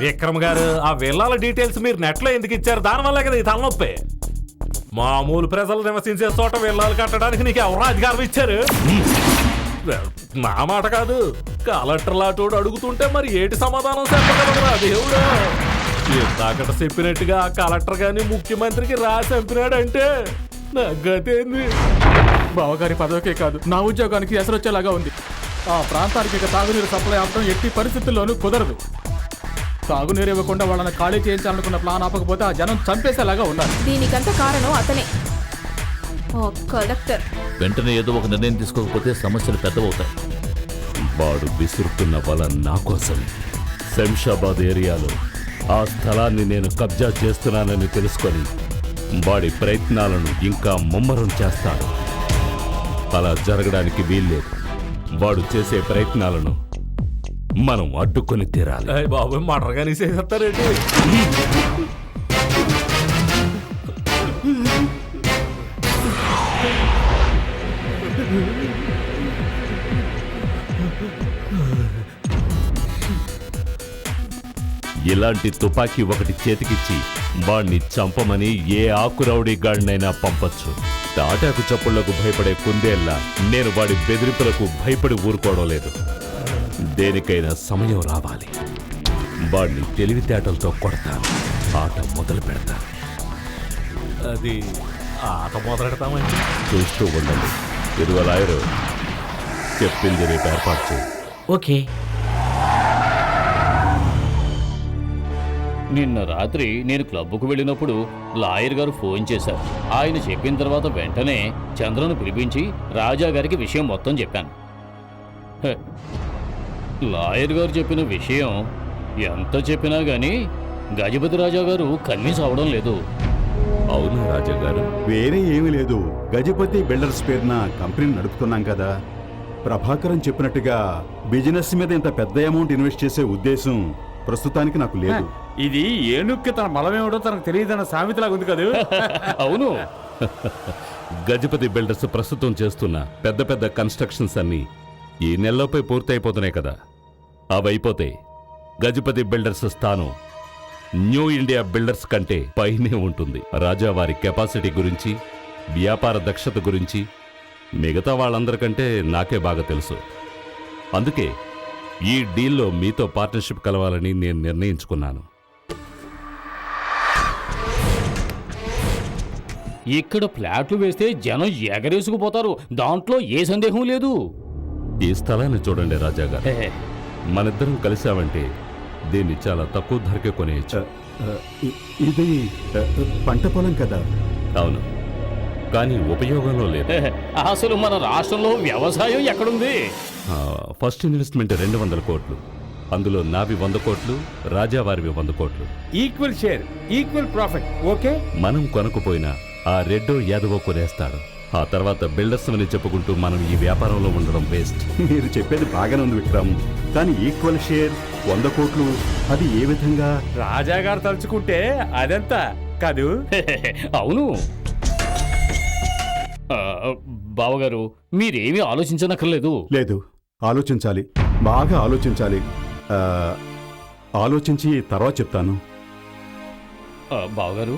విక్రమ్ గారు ఆ విల్లాల డీటెయిల్స్ మీరు నెట్లో ఎందుకు ఇచ్చారు? దానివల్లే కదా ఈ తలనొప్పి. మామూలు ప్రజలు నివసించే చోట విల్లాలు కట్టడానికి నీకు ఎవరు అధికారం ఇచ్చారు? నా మాట కాదు, కలెక్టర్ లాంటి అడుగుతుంటే మరి ఏటి సమాధానం చెప్పగలరా దేవుడు? ఇందాకట చెప్పినట్టుగా ఆ కలెక్టర్ గాని ముఖ్యమంత్రికి రాసి చంపినాడంటే నా గతేంది? బావగారి పదవికే కాదు నా ఉద్యోగానికి ఎసరొచ్చేలాగా ఉంది. ఆ ప్రాంతానికి ఇక తాగునీరు సప్లై అవడం ఎట్టి పరిస్థితుల్లోనూ కుదరదు. తాగునీరు ఇవ్వకుండా వాళ్ళని ఖాళీ చేయించాలనుకున్న ప్లాన్ ఆపకపోతే ఆ జనం చంపేసేలాగా ఉన్నారు. దీనికంతా కారణం అతనే, ఓ కలెక్టర్. వెంటనే ఏదో ఒక నిర్ణయం తీసుకోకపోతే సమస్యలు పెద్దవవుతాయి. వాడు విసురుతున్న వల నా కోసమే. శంషాబాద్ ఏరియాలో ఆ స్థలాన్ని నేను కబ్జా చేస్తున్నానని తెలుసుకొని వాడి ప్రయత్నాలను ఇంకా ముమ్మరం చేస్తాడు. అలా జరగడానికి వీల్లేదు. వాడు చేసే ప్రయత్నాలను మనం అడ్డుకొని తీరాలి. బాబు మటర్ కానీ చేసేస్తారేంటి? ఇలాంటి తుపాకీ ఒకటి చేతికిచ్చి వాణ్ణి చంపమని ఏ ఆకురౌడీ గాడినైనా పంపొచ్చు. తాటాకు చప్పుళ్లకు భయపడే కుందేల్లా నేను వాడి బెదిరింపులకు భయపడి ఊరుకోవడం లేదు. దేనికైనా సమయం రావాలి. వాడిని తెలివితేటలతో కొడతాను. ఆట మొదలు పెడతాను. అది ఆట మొదలెడతామండి. చూస్తూ ఉండండి. ఇదిగో లాయరు, చెప్పింది రేపు ఏర్పాటు చేయి. ఓకే. నిన్న రాత్రి నేను క్లబ్కు వెళ్ళినప్పుడు లాయర్ గారు ఫోన్ చేశారు. ఆయన చెప్పిన తర్వాత వెంటనే చంద్రను పిలిపించి రాజా గారికి విషయం మొత్తం చెప్పాను. లాయర్ గారు చెప్పిన విషయం ఎంత చెప్పినా గానీ గజపతి రాజా గారు కన్విన్స్ అవడం లేదు. అవును రాజా గారు, వేరే ఏమీ లేదు. గజపతి బిల్డర్స్ పేరున కంపెనీని నడుపుతున్నాం కదా. ప్రభాకరన్ చెప్పినట్టుగా బిజినెస్ మీద ఇంత పెద్ద అమౌంట్ ఇన్వెస్ట్ చేసే ఉద్దేశం ప్రస్తుతానికి నాకు లేదు. ఇది ఏనుక్కి తన బలమేమిటో తనకు తెలియదన్న సామెతలాగా ఉంది కదా. అవును, గజపతి బిల్డర్స్ ప్రస్తుతం చేస్తున్న పెద్ద పెద్ద కన్స్ట్రక్షన్స్ అన్నీ ఈ నెలలోపై పూర్తయిపోతున్నాయి కదా. అవైపోతే గజపతి బిల్డర్స్ స్థానం న్యూ ఇండియా బిల్డర్స్ కంటే పైనే ఉంటుంది. రాజా వారి కెపాసిటీ గురించి, వ్యాపార దక్షత గురించి మిగతా వాళ్ళందరికంటే నాకే బాగా తెలుసు. అందుకే ఈ డీల్లో మీతో పార్ట్నర్షిప్ కలవాలని నేను నిర్ణయించుకున్నాను. ఇక్కడ ఫ్లాట్లు వేస్తే జనం ఎగరేసుకుపోతారు, దాంట్లో ఏ సందేహం లేదు. ఈ స్థలాన్ని చూడండి రాజా గారు, మనిద్దరం కలిసామంటే దీన్ని చాలా తక్కువ ధరకే కొనేయచ్చు. ఇది పంట పొలం కదా. అవును, కానీ ఉపయోగంలో లేదు. అసలు మన రాష్ట్రంలో వ్యవసాయం ఎక్కడుంది? ఫస్ట్ ఇన్వెస్ట్మెంట్ 200 కోట్లు. అందులో నావి 100 కోట్లు, రాజావారివి 100 కోట్లు. Equal share, equal profit. Okay. మనం కొనకపోయినా ఆ రెడ్డో యాదవో కొనేస్తాడు. ఆ తర్వాత బిల్డర్స్ అని చెప్పుకుంటూ మనం ఈ వ్యాపారంలో ఉండడం బెస్ట్. మీరు చెప్పేది బాగానే ఉంది విక్రమ్, కానీ ఈక్వల్ షేర్ 100 కోట్లు అది ఏ విధంగా? రాజాగారు తలుచుకుంటే అదంతా కాదు. అవును బావగారు, మీరేమీ ఆలోచించనక్కర్లేదు. లేదు, ఆలోచించాలి, బాగా ఆలోచించాలి. ఆలోచించి తర్వాత చెప్తాను. బావగారు,